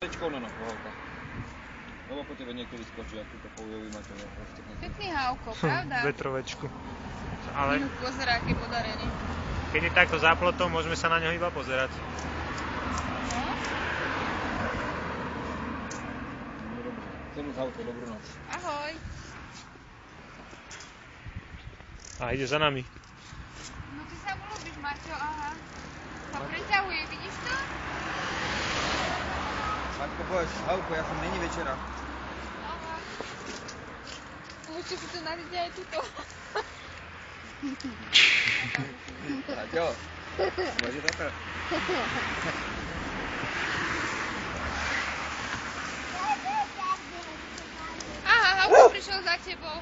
Tečkou na nohou. Lebo po tebe niekedy skočí, ak túto poujový máte. Pekný hávko, pravda? Vetrovečku. Ale Minút pozerá, aký je podarený. keď je takto za plotom, môžeme sa na ňo iba pozerať. No? Celú hávku, dobrú noc. Ahoj. A ide za nami. No ty sa mu ľúbiš, Maťo, aha. Sa preťahuje, vidíš to? Maťko, povedz, hávku, ja som není večera. Aha. Môžete si to nariť aj tuto. Maťo, môže toto? Aha, Hauko prišiel za tebou.